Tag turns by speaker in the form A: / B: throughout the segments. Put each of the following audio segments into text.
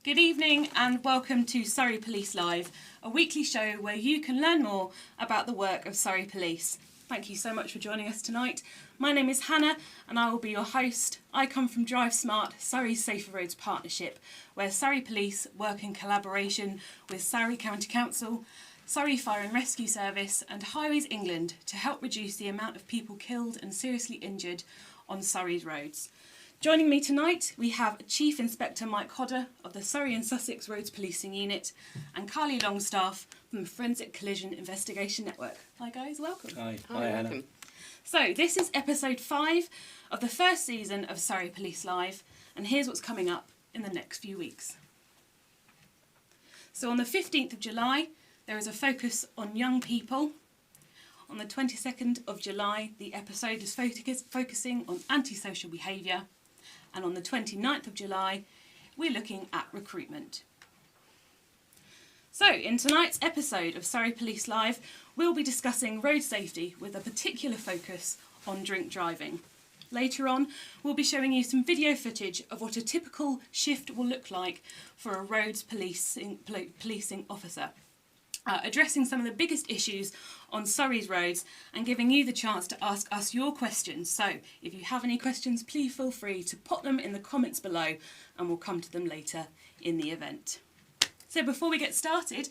A: Good evening and welcome to Surrey Police Live, a weekly show where you can learn more about the work of Surrey Police. Thank you so much for joining us tonight. My name is Hannah and I will be your host. I come from Drive Smart, Surrey's Safer Roads Partnership, where Surrey Police work in collaboration with Surrey County Council, Surrey Fire and Rescue Service and Highways England to help reduce the amount of people killed and seriously injured on Surrey's roads. Joining me tonight, we have Chief Inspector Mike Hodder of the Surrey and Sussex Roads Policing Unit and Carly Longstaff from the Forensic Collision Investigation Network. Hi guys, welcome.
B: Hi Hannah.
A: Welcome. So this is episode 5 of the first season of Surrey Police Live, and here's what's coming up in the next few weeks. So on the 15th of July, there is a focus on young people. On the 22nd of July, the episode is focusing on antisocial behaviour. And on the 29th of July, we're looking at recruitment. So, in tonight's episode of Surrey Police Live, we'll be discussing road safety with a particular focus on drink driving. Later on, we'll be showing you some video footage of what a typical shift will look like for a roads policing officer. Addressing some of the biggest issues on Surrey's roads and giving you the chance to ask us your questions. So if you have any questions, please feel free to pop them in the comments below and we'll come to them later in the event. So before we get started,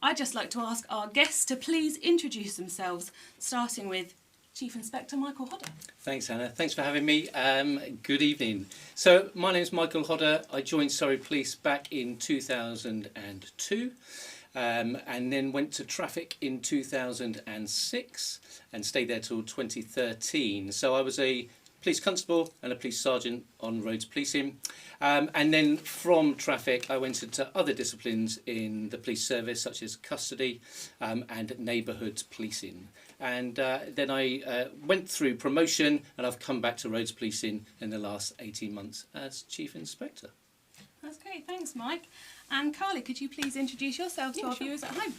A: I'd just like to ask our guests to please introduce themselves, starting with Chief Inspector Michael Hodder.
B: Thanks Hannah, thanks for having me. Good evening. So my name's Michael Hodder. I joined Surrey Police back in 2002. And then went to traffic in 2006 and stayed there till 2013. So I was a police constable and a police sergeant on roads policing. And then from traffic I went into other disciplines in the police service such as custody and neighbourhood policing. And then I went through promotion and I've come back to roads policing in the last 18 months as Chief Inspector.
A: That's great, thanks Mike. And Carly, could you please introduce yourself to our viewers at home?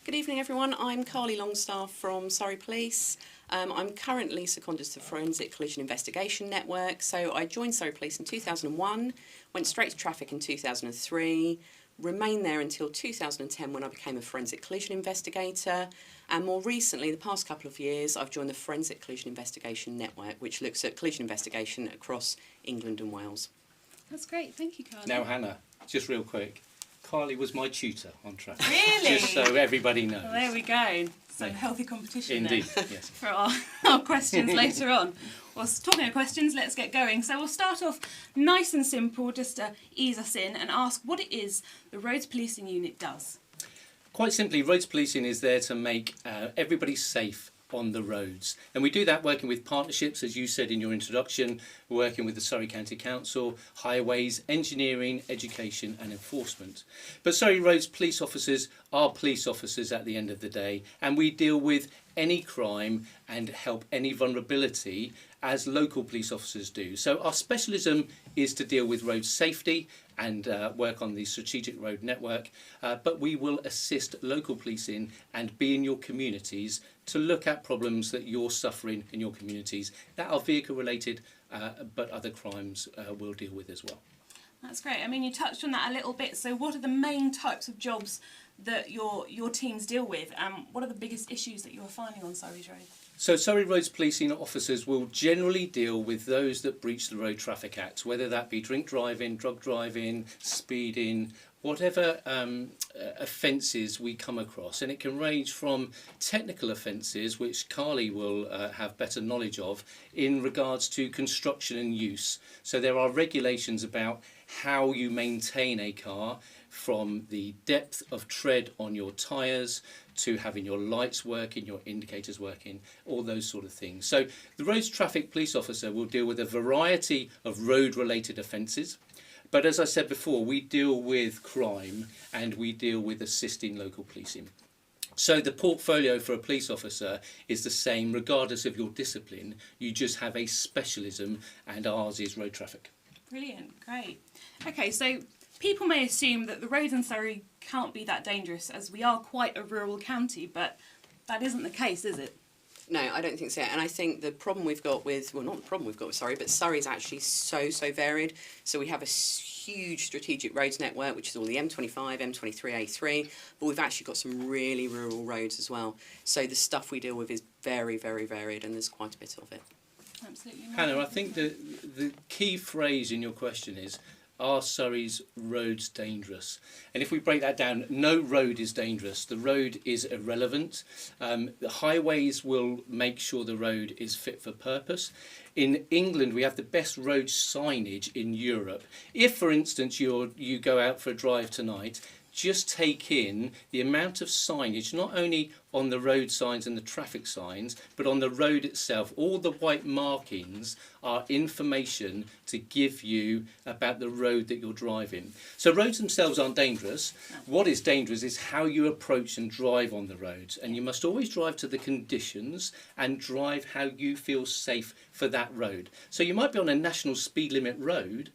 C: Good evening everyone, I'm Carly Longstaff from Surrey Police. I'm currently seconded to the Forensic Collision Investigation Network. So I joined Surrey Police in 2001, went straight to traffic in 2003, remained there until 2010 when I became a Forensic Collision Investigator. And more recently, the past couple of years, I've joined the Forensic Collision Investigation Network, which looks at collision investigation across England and Wales.
A: That's great, thank you Carly.
B: Now Hannah, just real quick, Carly was my tutor on traffic.
A: Really?
B: Just so everybody knows.
A: Well, there we go. So healthy competition
B: Indeed,
A: then
B: yes.
A: for our questions later on. Well, talking of questions, let's get going. So we'll start off nice and simple, just to ease us in and ask what it is the Roads Policing Unit does.
B: Quite simply, roads policing is there to make everybody safe on the roads, and we do that working with partnerships, as you said in your introduction, working with the Surrey County Council, highways, engineering, education and enforcement. But Surrey Roads police officers are police officers at the end of the day, and we deal with any crime and help any vulnerability as local police officers do. So our specialism is to deal with road safety and work on the strategic road network, but we will assist local policing and be in your communities to look at problems that you're suffering in your communities that are vehicle related, but other crimes we'll deal with as well.
A: That's great. I mean, you touched on that a little bit. So what are the main types of jobs that your teams deal with? What are the biggest issues that you're finding on Surrey's road?
B: So Surrey Roads policing officers will generally deal with those that breach the Road Traffic Act, whether that be drink driving, drug driving, speeding, whatever offences we come across. And it can range from technical offences, which Carly will have better knowledge of, in regards to construction and use. So there are regulations about how you maintain a car, from the depth of tread on your tyres to having your lights working, your indicators working, all those sort of things. So the roads traffic police officer will deal with a variety of road related offences. But as I said before, we deal with crime and we deal with assisting local policing. So the portfolio for a police officer is the same regardless of your discipline. You just have a specialism, and ours is road traffic.
A: Brilliant, great. Okay, so people may assume that the roads in Surrey can't be that dangerous as we are quite a rural county, but that isn't the case, is it?
C: No, I don't think so. And I think the problem we've got with, well, not the problem we've got with Surrey, but Surrey is actually so varied. So we have a huge strategic roads network, which is all the M25, M23, A3, but we've actually got some really rural roads as well. So the stuff we deal with is very varied, and there's quite a bit of it.
A: Absolutely.
B: Hannah, I think the key phrase in your question is, are Surrey's roads dangerous? And if we break that down, no road is dangerous. The road is irrelevant. The highways will make sure the road is fit for purpose. In England, we have the best road signage in Europe. If, for instance, you go out for a drive tonight, just take in the amount of signage, not only on the road signs and the traffic signs, but on the road itself. All the white markings are information to give you about the road that you're driving. So roads themselves aren't dangerous. What is dangerous is how you approach and drive on the roads. And you must always drive to the conditions and drive how you feel safe for that road. So you might be on a national speed limit road,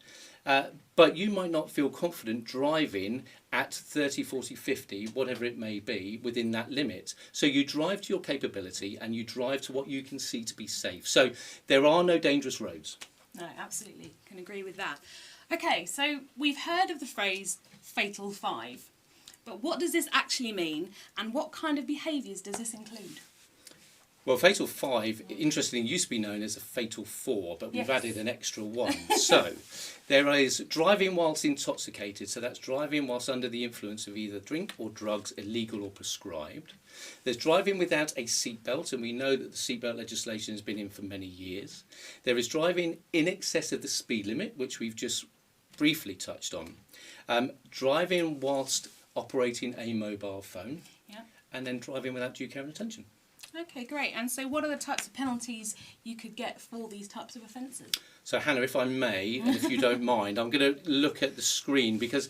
B: but you might not feel confident driving at 30, 40, 50, whatever it may be, within that limit. So you drive to your capability and you drive to what you can see to be safe. So there are no dangerous roads.
A: No, absolutely. Can agree with that. Okay, so we've heard of the phrase fatal five, but what does this actually mean, and what kind of behaviours does this include?
B: Well, fatal five, interestingly, used to be known as a fatal four, but we've
A: Yes.
B: added an extra one. So there is driving whilst intoxicated, so that's driving whilst under the influence of either drink or drugs, illegal or prescribed. There's driving without a seatbelt, and we know that the seatbelt legislation has been in for many years. There is driving in excess of the speed limit, which we've just briefly touched on. Driving whilst operating a mobile phone,
A: Yeah.
B: and then driving without due care and attention.
A: Okay, great. And so what are the types of penalties you could get for these types of offences?
B: So Hannah, if I may, and if you don't mind, I'm going to look at the screen because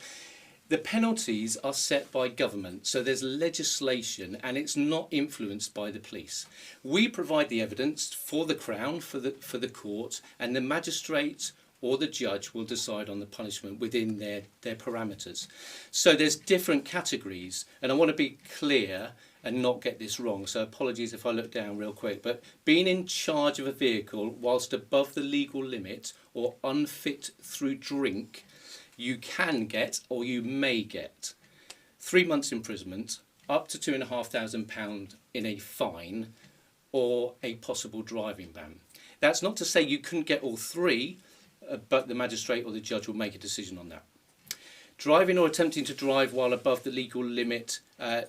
B: the penalties are set by government. So there's legislation and it's not influenced by the police. We provide the evidence for the Crown, for the court, and the magistrate or the judge will decide on the punishment within their parameters. So there's different categories, and I want to be clear and not get this wrong, so apologies if I look down real quick, but being in charge of a vehicle whilst above the legal limit or unfit through drink, you can get, or you may get, 3 months imprisonment, up to £2,500 in a fine, or a possible driving ban. That's not to say you couldn't get all three, but the magistrate or the judge will make a decision on that. Driving or attempting to drive while above the legal limit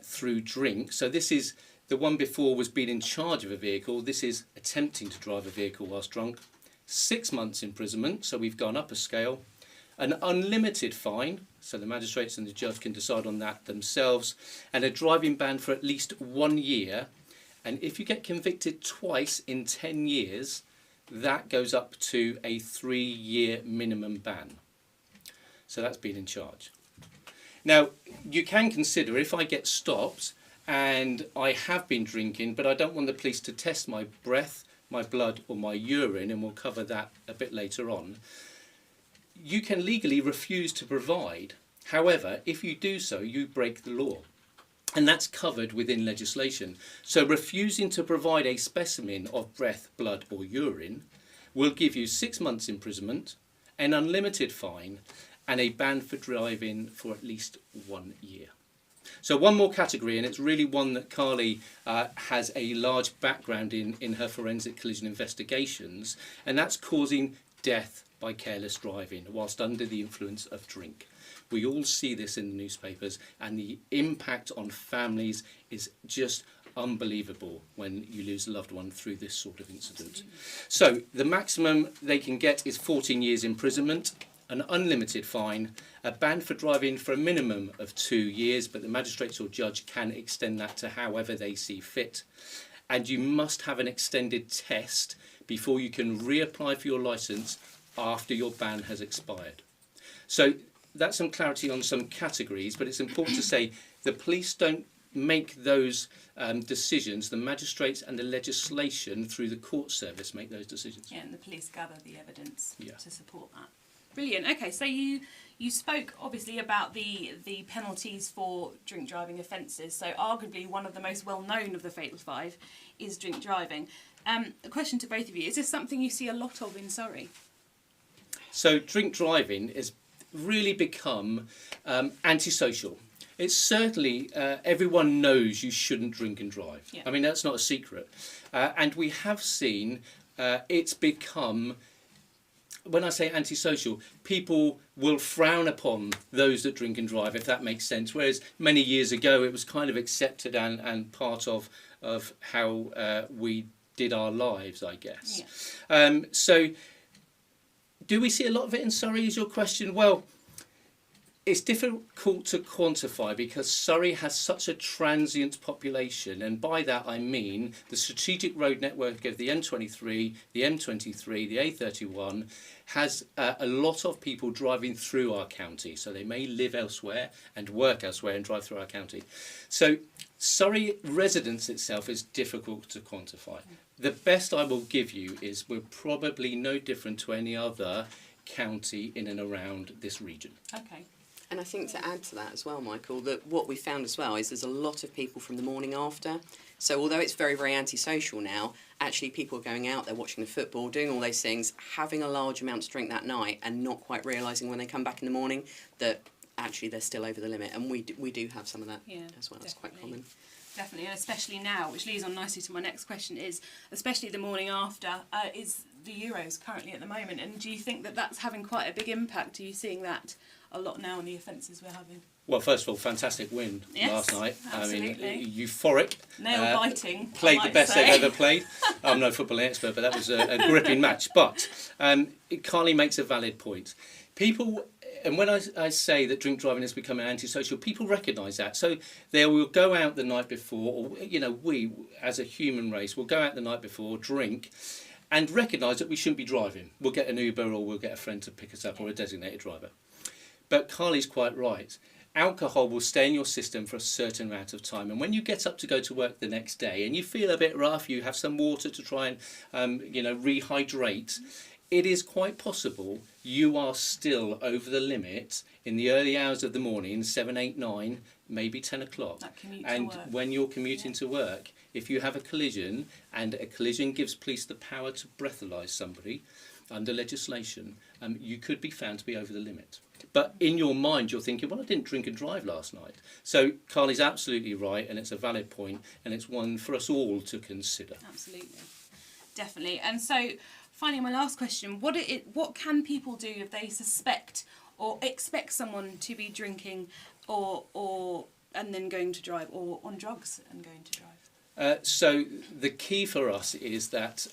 B: through drink. So this is, the one before was being in charge of a vehicle. This is attempting to drive a vehicle whilst drunk. 6 months imprisonment, so we've gone up a scale. An unlimited fine, so the magistrates and the judge can decide on that themselves. And a driving ban for at least 1 year. And if you get convicted twice in 10 years, that goes up to a 3-year minimum ban. So that's being in charge. Now, you can consider, if I get stopped and I have been drinking, but I don't want the police to test my breath, my blood or my urine, and we'll cover that a bit later on, you can legally refuse to provide. However, if you do so, you break the law. And that's covered within legislation. So refusing to provide a specimen of breath, blood or urine will give you 6 months imprisonment, an unlimited fine, and a ban for driving for at least 1 year. So one more category, and it's really one that Carly has a large background in her forensic collision investigations, and that's causing death by careless driving whilst under the influence of drink. We all see this in the newspapers, and the impact on families is just unbelievable when you lose a loved one through this sort of incident. So the maximum they can get is 14 years imprisonment, an unlimited fine, a ban for driving for a minimum of 2 years, but the magistrate or judge can extend that to however they see fit. And you must have an extended test before you can reapply for your licence after your ban has expired. So that's some clarity on some categories, but it's important to say the police don't make those decisions. The magistrates and the legislation through the court service make those decisions.
A: Yeah, and the police gather the evidence
B: Yeah.
A: to support that. Brilliant. Okay, so you spoke obviously about the penalties for drink driving offences. So arguably one of the most well known of the Fatal Five is drink driving. A question to both of you: is this something you see a lot of in Surrey?
B: So drink driving has really become antisocial. It's certainly, everyone knows you shouldn't drink and drive.
A: Yeah.
B: I mean, that's not a secret. And we have seen it's become, when I say antisocial, people will frown upon those that drink and drive, if that makes sense. Whereas many years ago, it was kind of accepted and part of how we did our lives, I guess.
A: Yeah.
B: So do we see a lot of it in Surrey, is your question? Well, it's difficult to quantify because Surrey has such a transient population, and by that I mean the strategic road network of the M23, the M23, the A31 has a lot of people driving through our county, so they may live elsewhere and work elsewhere and drive through our county. So Surrey residence itself is difficult to quantify. The best I will give you is we're probably no different to any other county in and around this region.
A: Okay.
C: And I think to add to that as well, Michael, that what we found as well is there's a lot of people from the morning after. So although it's very, very antisocial now, actually people are going out there watching the football, doing all those things, having a large amount to drink that night and not quite realising when they come back in the morning that actually they're still over the limit. And we do have some of that as well. It's quite common.
A: Definitely, and especially now, which leads on nicely to my next question, is especially the morning after, is the Euros currently at the moment, and do you think that that's having quite a big impact? Are you seeing that a lot now in the offences we're having?
B: Well, first of all, fantastic win last night.
A: Absolutely.
B: I mean, euphoric.
A: Nail-biting.
B: Played the best they've ever played. I'm no footballing expert, but that was a gripping match. But Carly makes a valid point. People, and when I say that drink driving has become antisocial, people recognise that. So they will go out the night before, or, you know, we as a human race will go out the night before, drink, and recognise that we shouldn't be driving. We'll get an Uber or we'll get a friend to pick us up or a designated driver. But Carly's quite right. Alcohol will stay in your system for a certain amount of time, and when you get up to go to work the next day and you feel a bit rough, you have some water to try and rehydrate, it is quite possible you are still over the limit in the early hours of the morning, 7, 8, 9, maybe 10 o'clock. And when you're commuting to work, if you have a collision, and a collision gives police the power to breathalyse somebody under legislation, you could be found to be over the limit. But in your mind, you're thinking, well, I didn't drink and drive last night. So Carly's absolutely right, and it's a valid point, and it's one for us all to consider.
A: Absolutely. Definitely. And so, finally, my last question, what can people do if they suspect or expect someone to be drinking or and then going to drive, or on drugs and going to drive?
B: So the key for us is that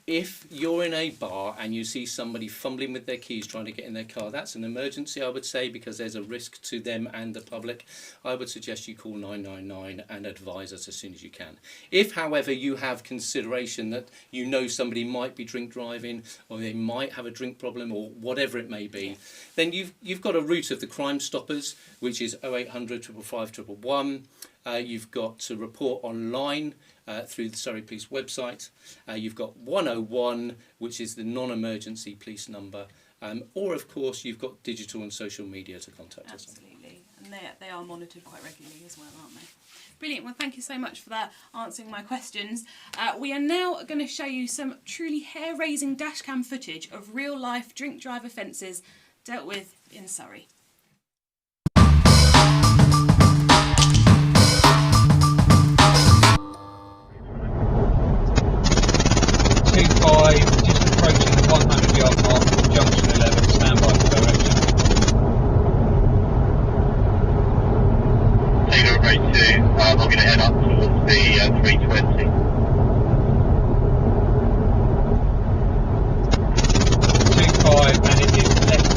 B: if you're in a bar and you see somebody fumbling with their keys trying to get in their car, that's an emergency, I would say, because there's a risk to them and the public. I would suggest you call 999 and advise us as soon as you can. If, however, you have consideration that you know somebody might be drink driving or they might have a drink problem or whatever it may be, then you've got a route of the Crime Stoppers, which is 0800 555 111. You've got to report online through the Surrey Police website. You've got 101, which is the non-emergency police number. Or, of course, you've got digital and social media to contact us on.
A: Absolutely. And they are monitored quite regularly as well, aren't they? Brilliant. Well, thank you so much for that, answering my questions. We are now going to show you some truly hair-raising dashcam footage of real-life drink drive offences dealt with in Surrey.
D: 5, just approaching the 100 yard mark from junction 11, stand by for direction.
E: Taylor Road 2, I'm going to head up towards the 320.
D: 25, and it is left.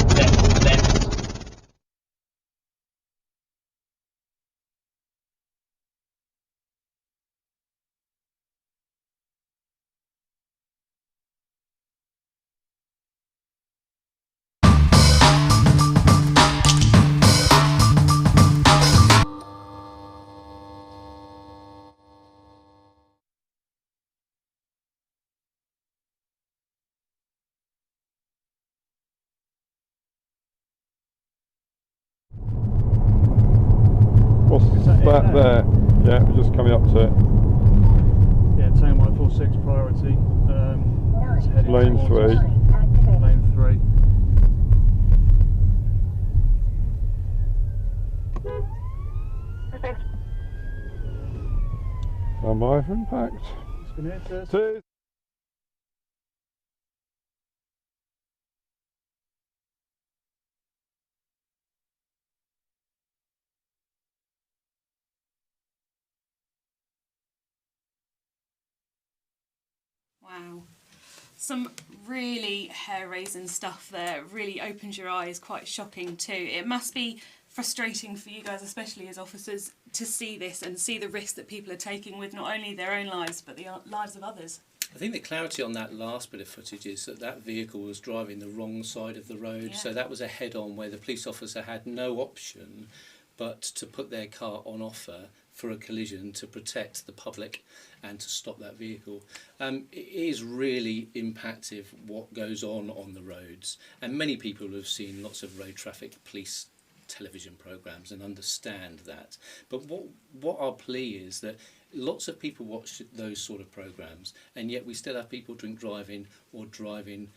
F: back there. Yeah, we're just coming up to it.
G: Yeah, 10146 priority. It's heading
F: Lane
G: towards
F: 3.
G: us. Lane 3.
F: Stand by for impact.
G: It's going to hit us.
F: 2.
A: Wow. Some really hair-raising stuff there. It really opens your eyes, quite shocking too. It must be frustrating for you guys, especially as officers, to see this and see the risk that people are taking with not only their own lives but the lives of others.
B: I think the clarity on that last bit of footage is that that vehicle was driving the wrong side of the road.
A: Yeah.
B: So that was a head-on where the police officer had no option but to put their car on offer for a collision to protect the public and to stop that vehicle. It is really impactful what goes on the roads, and many people have seen lots of road traffic police television programmes and understand that. But what our plea is that lots of people watch those sort of programmes, and yet we still have people drink driving or driving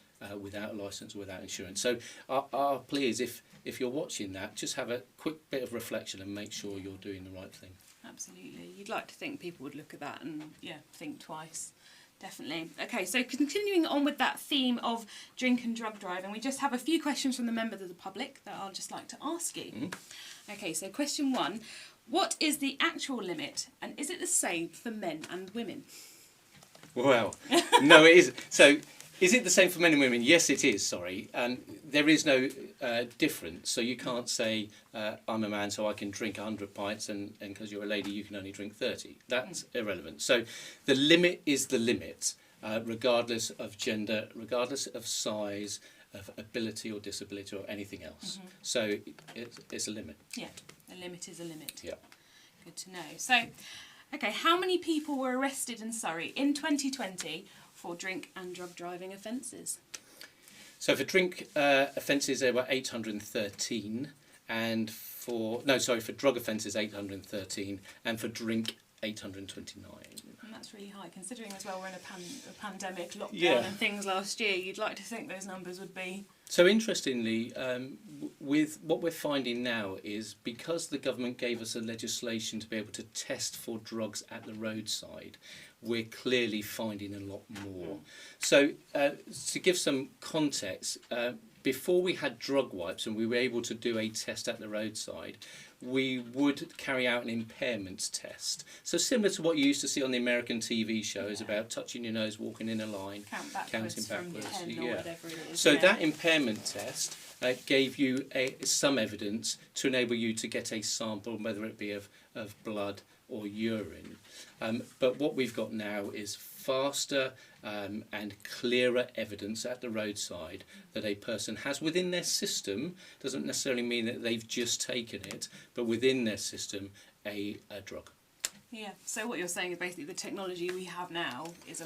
B: without a licence or without insurance. So our plea is if you're watching that, just have a quick bit of reflection and make sure you're doing the right thing.
A: Absolutely. You'd like to think people would look at that and, think twice. Definitely. Okay, so continuing on with that theme of drink and drug driving, we just have a few questions from the members of the public that I'd just like to ask you. Mm-hmm. Okay, so question 1. What is the actual limit, and is it the same for men and women?
B: Well, no, it isn't. So, is it the same for men and women? Yes, it is, sorry. And there is no difference. So you can't say, I'm a man, so I can drink 100 pints, and because you're a lady, you can only drink 30. That's irrelevant. So the limit is the limit, regardless of gender, regardless of size, of ability or disability or anything else. Mm-hmm. So it's a limit.
A: Yeah, a limit is a limit.
B: Yeah.
A: Good to know. So, okay, how many people were arrested in Surrey in 2020 for drink and drug driving offences?
B: So for drink offences there were 813, and for drug offences 813, and for drink 829.
A: And that's really high, considering as well we're in a pandemic lockdown and things last year. You'd like to think those numbers would be.
B: So interestingly, with what we're finding now is because the government gave us a legislation to be able to test for drugs at the roadside, we're clearly finding a lot more. So to give some context, before we had drug wipes and we were able to do a test at the roadside, we would carry out an impairment test. So similar to what you used to see on the American TV shows about touching your nose, walking in a line, counting backwards.
A: From 10 or whatever it is.
B: So that impairment test gave you some evidence to enable you to get a sample, whether it be of blood or urine. But what we've got now is faster and clearer evidence at the roadside that a person has within their system. Doesn't necessarily mean that they've just taken it, but within their system a drug.
A: Yeah, so what you're saying is basically the technology we have now is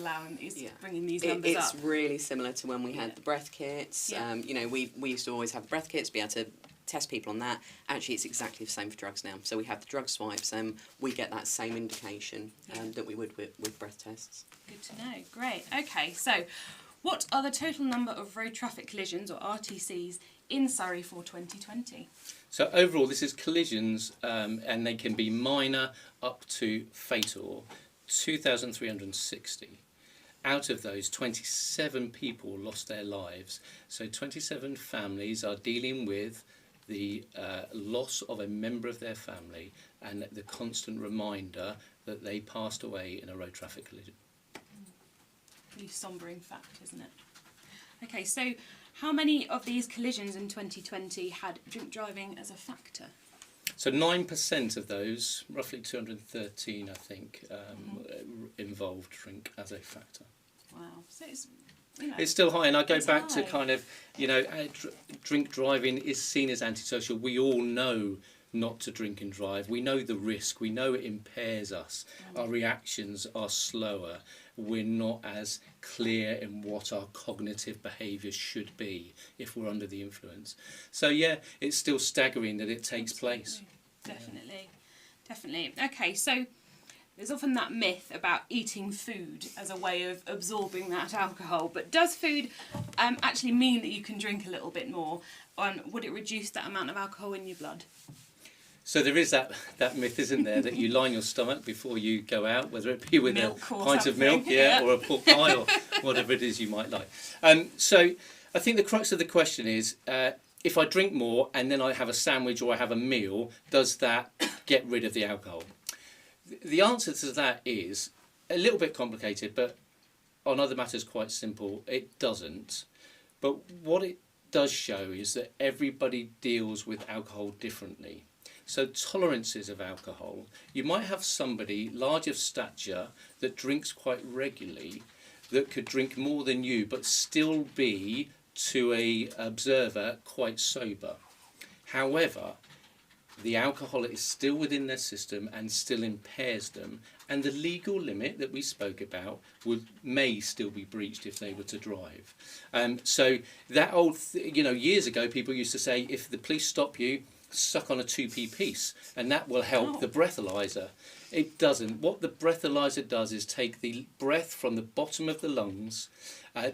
A: bringing these numbers up.
C: It's really similar to when we had the breath kits.
A: Yeah.
C: We used to always have the breath kits, be able to test people on that. Actually, it's exactly the same for drugs now. So we have the drug swipes, and we get that same indication that we would with breath tests.
A: Good to know. Great. Okay, so what are the total number of road traffic collisions, or RTCs, in Surrey for 2020?
B: So overall, this is collisions, and they can be minor up to fatal, 2,360. Out of those, 27 people lost their lives. So 27 families are dealing with the loss of a member of their family and the constant reminder that they passed away in a road traffic collision.
A: Pretty sombering fact, isn't it? Okay, so how many of these collisions in 2020 had drink driving as a factor?
B: So 9% of those, roughly 213, I think, involved drink as a factor.
A: Wow. So
B: it's still high, and I go back to kind of, drink driving is seen as antisocial. We all know not to drink and drive. We know the risk. We know it impairs us. Our reactions are slower. We're not as clear in what our cognitive behaviours should be if we're under the influence. So yeah, it's still staggering that it takes place.
A: Definitely. Definitely. Okay, so there's often that myth about eating food as a way of absorbing that alcohol, but does food actually mean that you can drink a little bit more, and would it reduce that amount of alcohol in your blood?
B: So there is that myth, isn't there, that you line your stomach before you go out, whether it be with
A: Milk
B: a
A: or
B: pint of milk,
A: something, yeah.
B: or a pork pie, or whatever it is you might like. So I think the crux of the question is, if I drink more and then I have a sandwich or I have a meal, does that get rid of the alcohol? The answer to that is a little bit complicated, but on other matters quite simple. It doesn't. But what it does show is that everybody deals with alcohol differently. So tolerances of alcohol, you might have somebody large of stature that drinks quite regularly, that could drink more than you but still be, to a observer, quite sober. However, the alcohol is still within their system and still impairs them, and the legal limit that we spoke about may still be breached if they were to drive. So that years ago people used to say, if the police stop you, suck on a 2p piece and that will help the breathalyzer. It doesn't. What the breathalyzer does is take the breath from the bottom of the lungs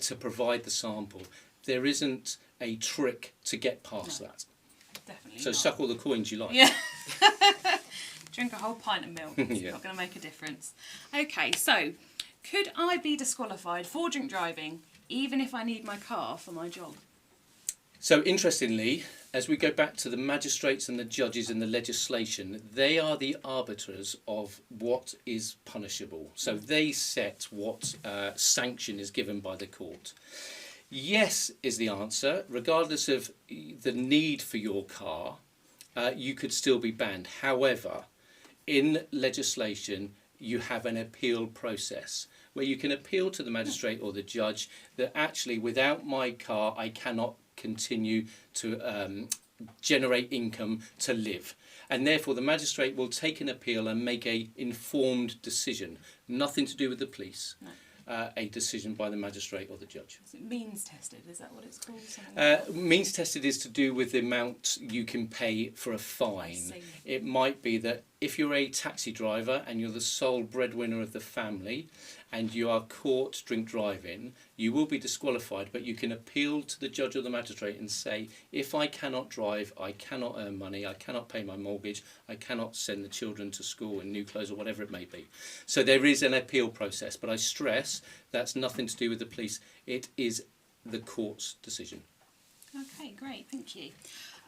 B: to provide the sample. There isn't a trick to get past that.
A: Definitely
B: So
A: not.
B: suck all the coins you like.
A: Yeah. Drink a whole pint of milk. It's
B: Yeah.
A: not going to make a difference. Okay, so could I be disqualified for drink driving even if I need my car for my job?
B: So interestingly, as we go back to the magistrates and the judges and the legislation, they are the arbiters of what is punishable. So they set what sanction is given by the court. Yes is the answer. Regardless of the need for your car, you could still be banned. However, in legislation, you have an appeal process where you can appeal to the magistrate or the judge that actually without my car I cannot continue to generate income to live, and therefore the magistrate will take an appeal and make a informed decision, nothing to do with the police.
A: No.
B: A decision by the magistrate or the judge.
A: Is it means tested? Is that what it's called? Something like that?
B: Means tested is to do with the amount you can pay for a fine.
A: see.
B: It might be that if you're a taxi driver and you're the sole breadwinner of the family and you are caught drink driving, you will be disqualified, but you can appeal to the judge or the magistrate and say, if I cannot drive, I cannot earn money, I cannot pay my mortgage, I cannot send the children to school in new clothes or whatever it may be. So there is an appeal process, but I stress that's nothing to do with the police. It is the court's decision.
A: Okay, great, thank you.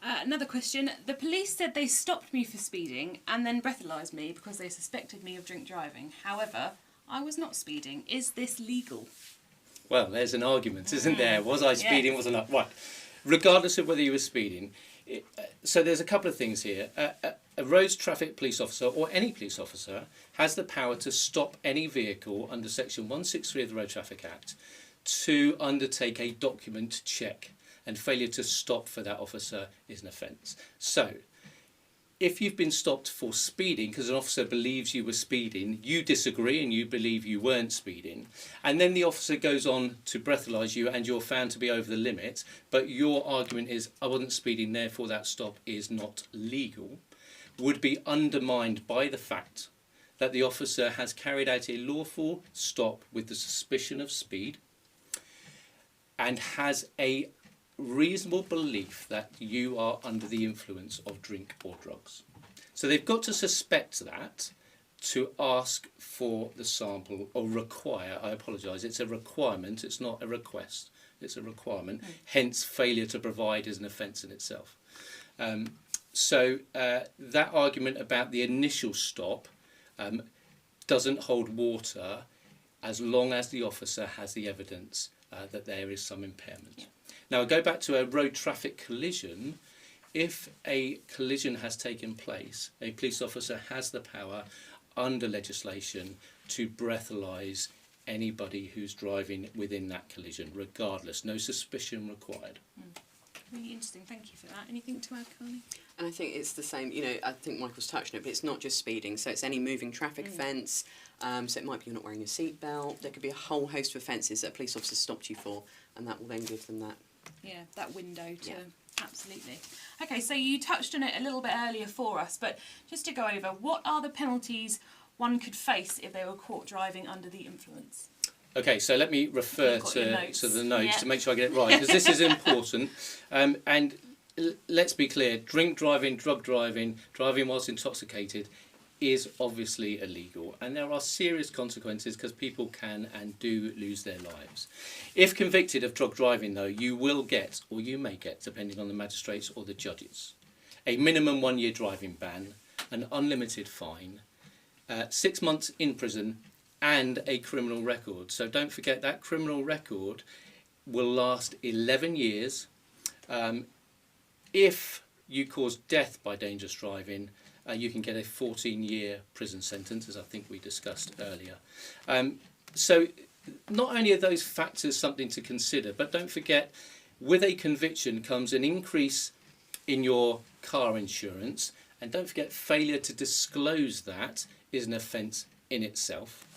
A: Another question. The police said they stopped me for speeding and then breathalyzed me because they suspected me of drink driving. However, I was not speeding. Is this legal?
B: Well, there's an argument, isn't there? Was I speeding,
A: Yes.
B: was I not? Right. Regardless of whether you were speeding. So there's a couple of things here. A roads traffic police officer or any police officer has the power to stop any vehicle under section 163 of the Road Traffic Act to undertake a document check, and failure to stop for that officer is an offence. So if you've been stopped for speeding because an officer believes you were speeding, you disagree and you believe you weren't speeding, and then the officer goes on to breathalyse you and you're found to be over the limit, but your argument is I wasn't speeding, therefore that stop is not legal, would be undermined by the fact that the officer has carried out a lawful stop with the suspicion of speed and has a reasonable belief that you are under the influence of drink or drugs. So they've got to suspect that to ask for the sample, or require, I apologise, it's a requirement, it's not a request, it's a requirement, hence failure to provide is an offence in itself. So that argument about the initial stop doesn't hold water as long as the officer has the evidence that there is some impairment.
A: Yeah.
B: Now I go back to a road traffic collision. If a collision has taken place, a police officer has the power under legislation to breathalyse anybody who's driving within that collision, regardless, no suspicion required.
A: Really interesting, thank you for that. Anything to add, Carly?
C: And I think it's the same, I think Michael's touched on it, but it's not just speeding, so it's any moving traffic offence, so it might be you're not wearing your seatbelt, there could be a whole host of offences that a police officer stopped you for, and that will then give them that.
A: Yeah, that window to Absolutely. Okay, so you touched on it a little bit earlier for us, but just to go over, what are the penalties one could face if they were caught driving under the influence?
B: Okay, so let me refer
A: You've got your
B: to
A: notes.
B: the notes
A: Yeah.
B: to make sure I get it right, because this is important. And let's be clear, drink driving, drug driving, driving whilst intoxicated is obviously illegal, and there are serious consequences because people can and do lose their lives. If convicted of drug driving, though, you will get, or you may get, depending on the magistrates or the judges, a minimum 1 year driving ban, an unlimited fine, 6 months in prison, and a criminal record. So don't forget that criminal record will last 11 years. If you cause death by dangerous driving, you can get a 14-year prison sentence, as I think we discussed earlier. So not only are those factors something to consider, but don't forget, with a conviction comes an increase in your car insurance, and don't forget, failure to disclose that is an offence in itself.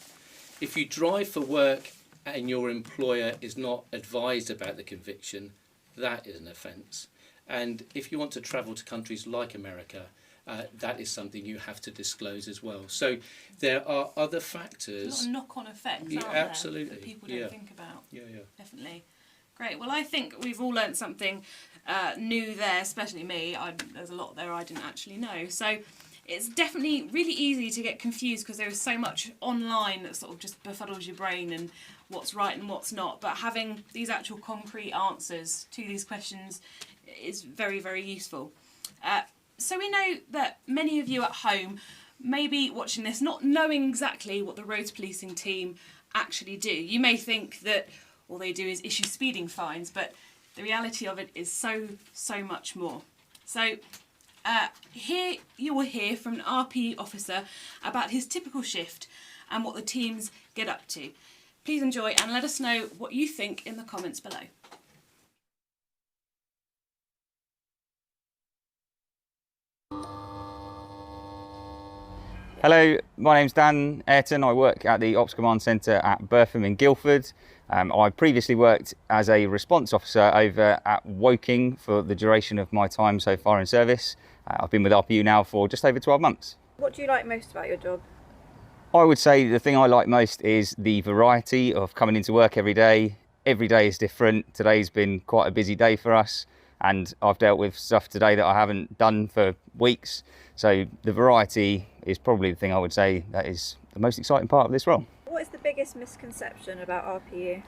B: If you drive for work and your employer is not advised about the conviction, that is an offence. And if you want to travel to countries like America, that is something you have to disclose as well. So there are other factors.
A: A lot of knock-on effects,
B: Yeah,
A: aren't
B: absolutely.
A: there, that people don't
B: Yeah.
A: think about.
B: Yeah.
A: Definitely. Great. Well, I think we've all learnt something new there, especially me. There's a lot there I didn't actually know. So it's definitely really easy to get confused because there is so much online that sort of just befuddles your brain and what's right and what's not. But having these actual concrete answers to these questions is very, very useful. So we know that many of you at home may be watching this not knowing exactly what the roads policing team actually do. You may think that all they do is issue speeding fines, but the reality of it is so much more. So here you will hear from an RP officer about his typical shift and what the teams get up to. Please enjoy and let us know what you think in the comments below.
H: Hello, my name's Dan Ayrton. I work at the Ops Command Centre at Burpham in Guildford. I previously worked as a response officer over at Woking for the duration of my time so far in service. I've been with RPU now for just over 12 months.
I: What do you like most about your job?
H: I would say the thing I like most is the variety of coming into work every day. Every day is different. Today's been quite a busy day for us, and I've dealt with stuff today that I haven't done for weeks. So the variety is probably the thing I would say that is the most exciting part of this role.
I: What is the biggest misconception about RPU?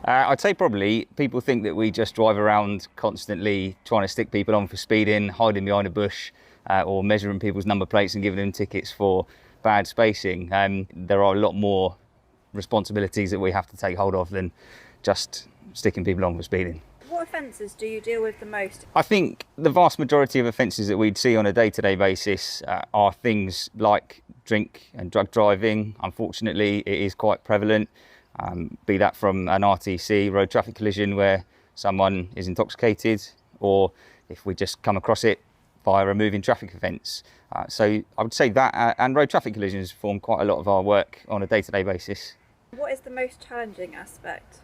H: I'd say probably people think that we just drive around constantly trying to stick people on for speeding, hiding behind a bush, or measuring people's number plates and giving them tickets for bad spacing. There are a lot more responsibilities that we have to take hold of than just sticking people on for speeding.
I: What offences do you deal with the most?
H: I think the vast majority of offences that we'd see on a day-to-day basis are things like drink and drug driving. Unfortunately, it is quite prevalent, be that from an RTC, road traffic collision, where someone is intoxicated, or if we just come across it via a moving traffic offence. So I would say that, and road traffic collisions form quite a lot of our work on a day-to-day basis.
I: What is the most challenging aspect?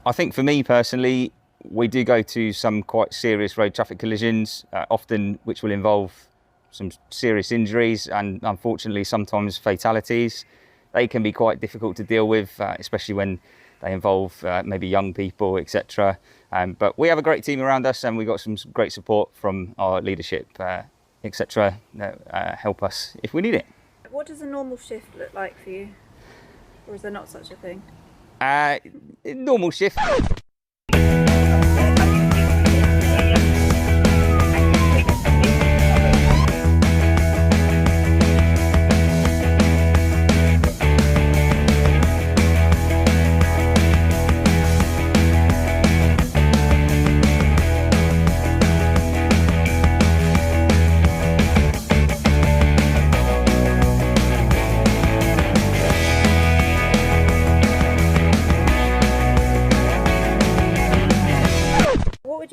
H: I think for me personally, we do go to some quite serious road traffic collisions, often which will involve some serious injuries and unfortunately sometimes fatalities. They can be quite difficult to deal with, especially when they involve maybe young people, etc. But we have a great team around us, and we've got some great support from our leadership, etc. that help us if we need it.
I: What does a normal shift look like for you? Or is there not such a thing?
H: Normal shift.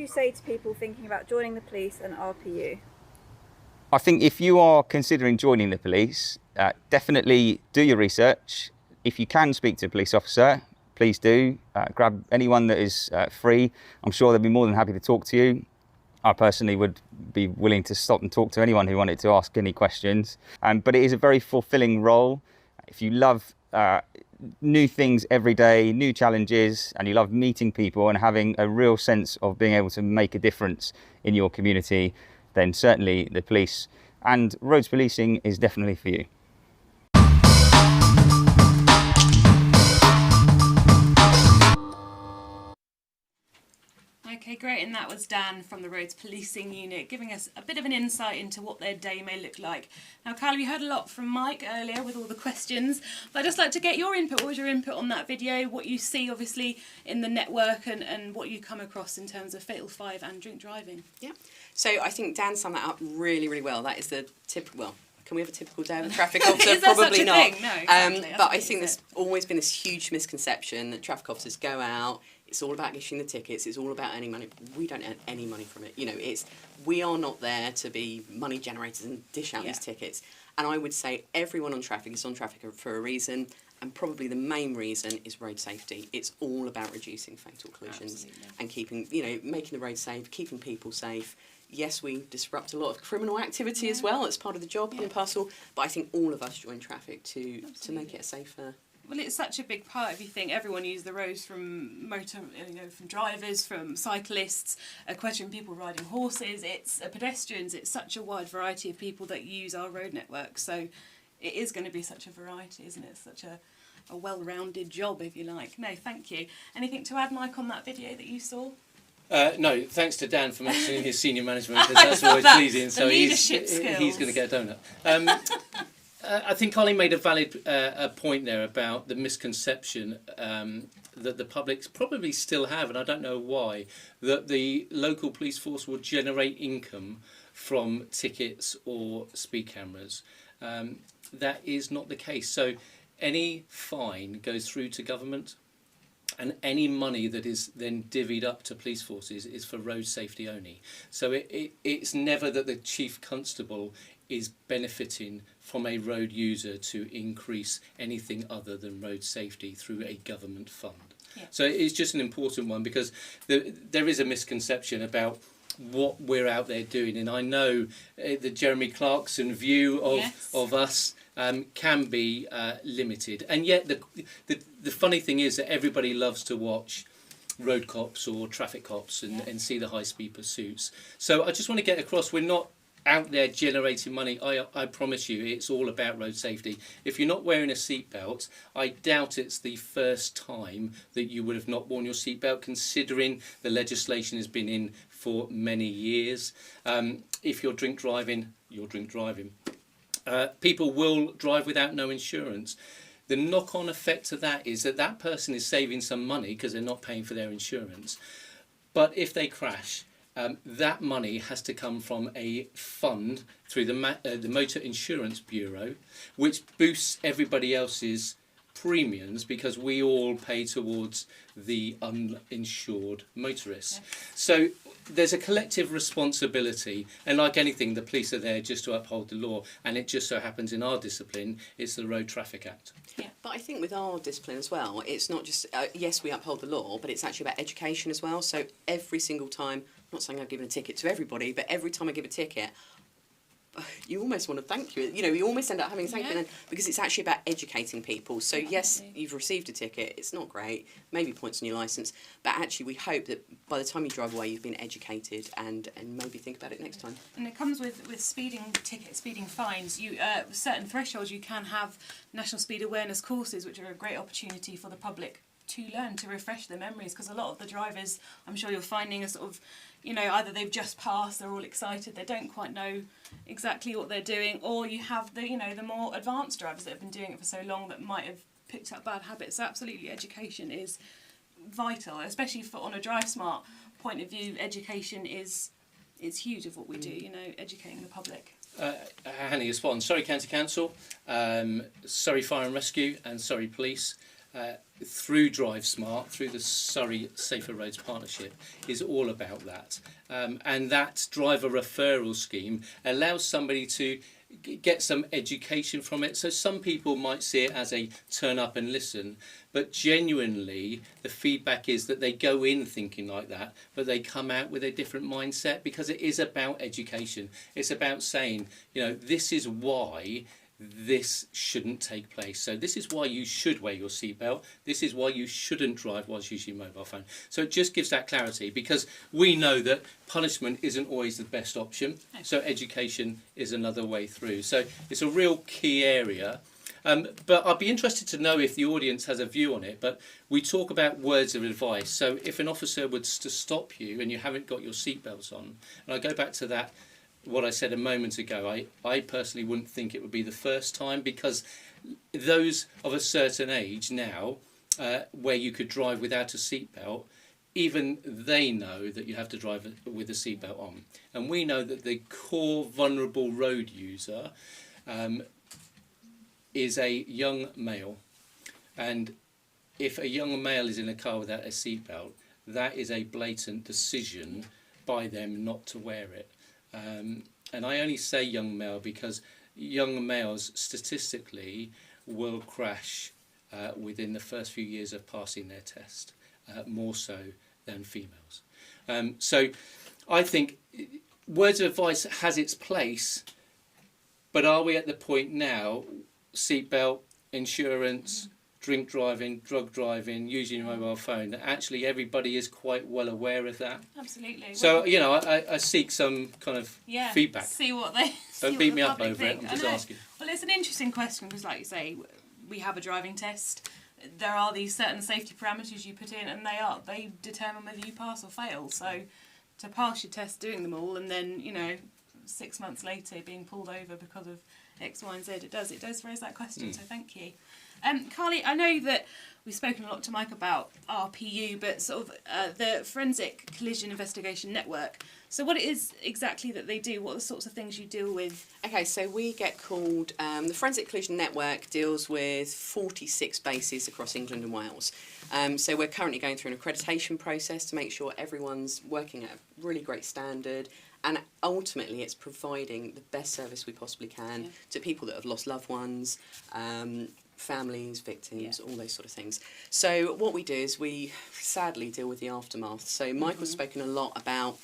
I: Say to people thinking about joining the police and RPU?
H: I think if you are considering joining the police, definitely do your research. If you can speak to a police officer, please do. Grab anyone that is free. I'm sure they'll be more than happy to talk to you. I personally would be willing to stop and talk to anyone who wanted to ask any questions. But it is a very fulfilling role. If you love new things every day, new challenges, and you love meeting people and having a real sense of being able to make a difference in your community, then certainly the police and roads policing is definitely for you.
A: Okay, great, and that was Dan from the Roads Policing Unit giving us a bit of an insight into what their day may look like. Now, Carly, we heard a lot from Mike earlier with all the questions, but I'd just like to get your input. What was your input on that video? What you see, obviously, in the network and what you come across in terms of Fatal 5 and drink driving?
C: Yeah, so I think Dan summed that up really, really well. That is the typical, well, can we have a typical day of a traffic officer?
A: Is that
C: Probably
A: such a
C: not.
A: thing? No, exactly.
C: But I think there's always been this huge misconception that traffic officers go out, it's all about issuing the tickets, it's all about earning money. We don't earn any money from it. You know, we are not there to be money generators and dish out these tickets. And I would say everyone on traffic is on traffic for a reason, and probably the main reason is road safety. It's all about reducing fatal collisions and keeping, making the road safe, keeping people safe. Yes, we disrupt a lot of criminal activity as well. It's part of the job and parcel. But I think all of us join traffic to make it a safer.
A: Well, it's such a big part. If you think everyone uses the roads, from from drivers, from cyclists, equestrian people riding horses, it's pedestrians. It's such a wide variety of people that use our road network. So it is going to be such a variety, isn't it? Such a well-rounded job, if you like. No, thank you. Anything to add, Mike, on that video that you saw?
B: No, thanks to Dan for mentioning his senior management, because that's always pleasing. So he's going to get a donut. I think Carly made a valid point there about the misconception that the public probably still have, and I don't know why, that the local police force will generate income from tickets or speed cameras. That is not the case. So any fine goes through to government, and any money that is then divvied up to police forces is for road safety only. So it's never that the chief constable is benefiting from a road user to increase anything other than road safety through a government fund. Yeah. So it's just an important one, because there is a misconception about what we're out there doing, and I know the Jeremy Clarkson view of us can be limited, and yet the funny thing is that everybody loves to watch road cops or traffic cops and see the high speed pursuits. So I just want to get across, we're not out there generating money. I promise you, it's all about road safety. If you're not wearing a seatbelt, I doubt it's the first time that you would have not worn your seatbelt, considering the legislation has been in for many years. If you're drink driving, you're drink driving. People will drive without no insurance. The knock-on effect of that is that person is saving some money because they're not paying for their insurance. But if they crash, that money has to come from a fund through the Motor Insurance Bureau, which boosts everybody else's premiums, because we all pay towards the uninsured motorists. So there's a collective responsibility, and like anything, the police are there just to uphold the law, and it just so happens in our discipline it's the Road Traffic Act.
C: Yeah, but I think with our discipline as well, it's not just, yes, we uphold the law, but it's actually about education as well. So every single time, I'm not saying I've given a ticket to everybody, but every time I give a ticket, you almost want to thank you. You almost end up having a thank you, because it's actually about educating people. So yes, you've received a ticket, it's not great, maybe points on your licence, but actually we hope that by the time you drive away you've been educated and maybe think about it next time.
A: And it comes with speeding tickets, speeding fines. Certain thresholds, you can have national speed awareness courses, which are a great opportunity for the public to learn, to refresh their memories, because a lot of the drivers, I'm sure you're finding, are sort of, either they've just passed, they're all excited, they don't quite know exactly what they're doing, or you have the more advanced drivers that have been doing it for so long that might have picked up bad habits. So absolutely, education is vital, especially on a Drive Smart point of view. Education is huge of what we do, educating the public.
B: Hannah, you're spot on. Surrey County Council, Surrey Fire and Rescue and Surrey Police, through Drive Smart, through the Surrey Safer Roads Partnership, is all about that. And that driver referral scheme allows somebody to get some education from it. So some people might see it as a turn up and listen, but genuinely the feedback is that they go in thinking like that, but they come out with a different mindset, because it is about education. It's about saying, this is why this shouldn't take place. So this is why you should wear your seatbelt. This is why you shouldn't drive whilst using your mobile phone. So it just gives that clarity, because we know that punishment isn't always the best option. So education is another way through. So it's a real key area. But I'd be interested to know if the audience has a view on it. But we talk about words of advice. So if an officer was to stop you and you haven't got your seatbelts on, and I go back to that, what I said a moment ago, I personally wouldn't think it would be the first time, because those of a certain age now, where you could drive without a seatbelt, even they know that you have to drive with a seatbelt on. And we know that the core vulnerable road user is a young male. And if a young male is in a car without a seatbelt, that is a blatant decision by them not to wear it. And I only say young male because young males statistically will crash within the first few years of passing their test, more so than females. So I think words of advice has its place, but are we at the point now, seatbelt, insurance, drink driving, drug driving, using your mobile phone, that actually everybody is quite well aware of that?
A: Absolutely.
B: So, I seek some kind of feedback.
A: See what they
B: Don't beat me up over it, I'm just asking.
A: Well, it's an interesting question, because like you say, we have a driving test. There are these certain safety parameters you put in, and they determine whether you pass or fail. So to pass your test doing them all, and then, 6 months later being pulled over because of X, Y and Z, it does raise that question, so thank you. Carly, I know that we've spoken a lot to Mike about RPU, but sort of the Forensic Collision Investigation Network. So what it is exactly that they do, what are the sorts of things you deal with?
C: Okay, so we get called, the Forensic Collision Network deals with 46 bases across England and Wales. So we're currently going through an accreditation process to make sure everyone's working at a really great standard, and ultimately it's providing the best service we possibly can to people that have lost loved ones, families, victims, all those sort of things. So what we do is we sadly deal with the aftermath. So Michael's spoken a lot about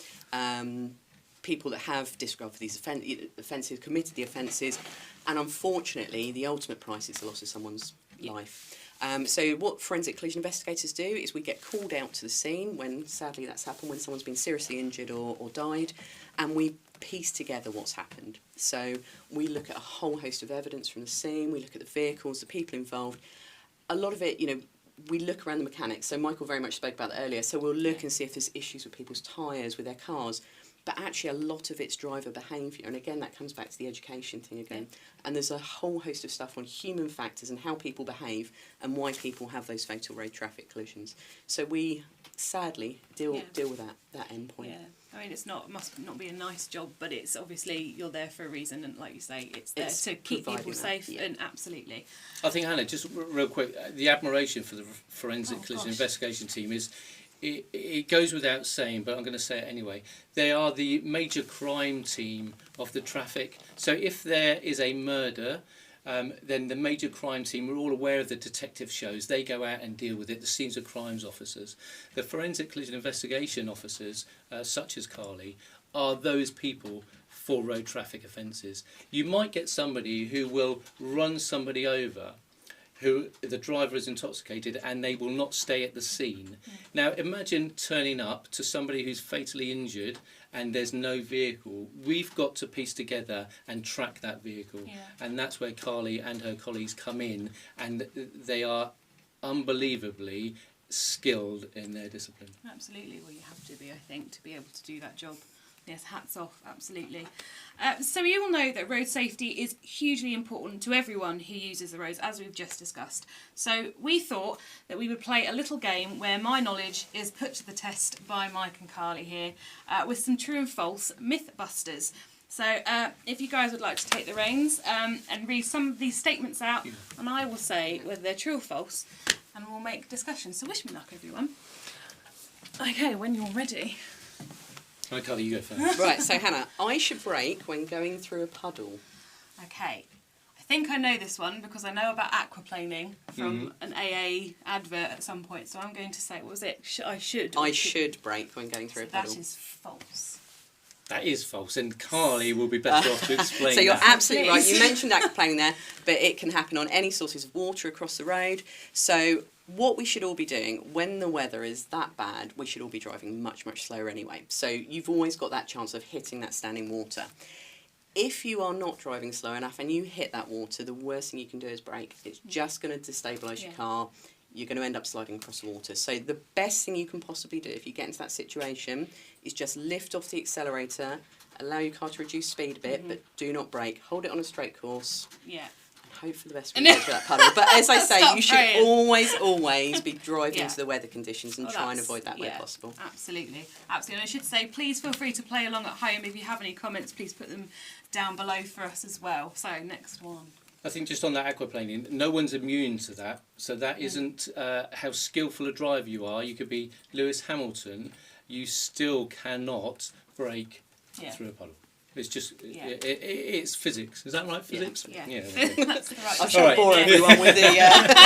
C: people that have disregard for these offences, committed the offences, and unfortunately the ultimate price is the loss of someone's life. So what forensic collision investigators do is we get called out to the scene when sadly that's happened, when someone's been seriously injured or died, and we piece together what's happened. So we look at a whole host of evidence from the scene, we look at the vehicles, the people involved. A lot of it, we look around the mechanics. So Michael very much spoke about that earlier. So we'll look and see if there's issues with people's tyres, with their cars. But actually a lot of it's driver behaviour. And again, that comes back to the education thing again. And there's a whole host of stuff on human factors and how people behave and why people have those fatal road traffic collisions. So we sadly deal with that end point.
A: Yeah. I mean, must not be a nice job, but it's obviously you're there for a reason, and like you say, it's there to keep people safe. And absolutely.
B: I think, Hannah, just real quick, the admiration for the forensic collision investigation team is, it goes without saying, but I'm going to say it anyway. They are the major crime team of the traffic. So if there is a murder, then the major crime team, we're all aware of the detective shows. They go out and deal with it, the scenes of crimes officers. The forensic collision investigation officers, such as Carly, are those people for road traffic offences. You might get somebody who will run somebody over, who the driver is intoxicated, and they will not stay at the scene. Now imagine turning up to somebody who's fatally injured and there's no vehicle. We've got to piece together and track that vehicle. And that's where Carly and her colleagues come in, and they are unbelievably skilled in their discipline.
A: Absolutely. Well, you have to be, I think, to be able to do that job. Yes, hats off, absolutely. So you all know that road safety is hugely important to everyone who uses the roads, as we've just discussed. So we thought that we would play a little game where my knowledge is put to the test by Mike and Carly here, with some true and false mythbusters. So if you guys would like to take the reins and read some of these statements out, and I will say whether they're true or false, and we'll make discussions. So wish me luck, everyone. Okay, when you're ready.
B: Right, Carly, you go first.
C: Right, so Hannah, I should brake when going through a puddle.
A: Okay. I think I know this one because I know about aquaplaning from an AA advert at some point. So I'm going to say, what was it? I should
C: brake when going through a
A: that
C: puddle.
A: is false.
B: That is false, and Carly will be better off to explain
C: So you're
B: that.
C: absolutely right. You mentioned aquaplaning there, but it can happen on any sources of water across the road. So what we should all be doing when the weather is that bad, we should all be driving much, much slower anyway. So you've always got that chance of hitting that standing water. If you are not driving slow enough and you hit that water, the worst thing you can do is brake. It's just going to destabilise your car. You're going to end up sliding across the water. So the best thing you can possibly do if you get into that situation is just lift off the accelerator, allow your car to reduce speed a bit, but do not brake. Hold it on a straight course.
A: Yeah.
C: Hope for the best when you go through that puddle. But as I say,
A: Stop
C: you should
A: praying.
C: always be driving to the weather conditions and try and avoid that where possible.
A: Absolutely. Absolutely. And I should say, please feel free to play along at home. If you have any comments, please put them down below for us as well. So, next one.
B: I think just on that aquaplaning, no one's immune to that. So that isn't how skillful a driver you are. You could be Lewis Hamilton. You still cannot brake through a puddle. It's just, it's physics. Is that right, physics?
A: Yeah.
B: Okay.
A: That's the right
C: I shall bore everyone with the,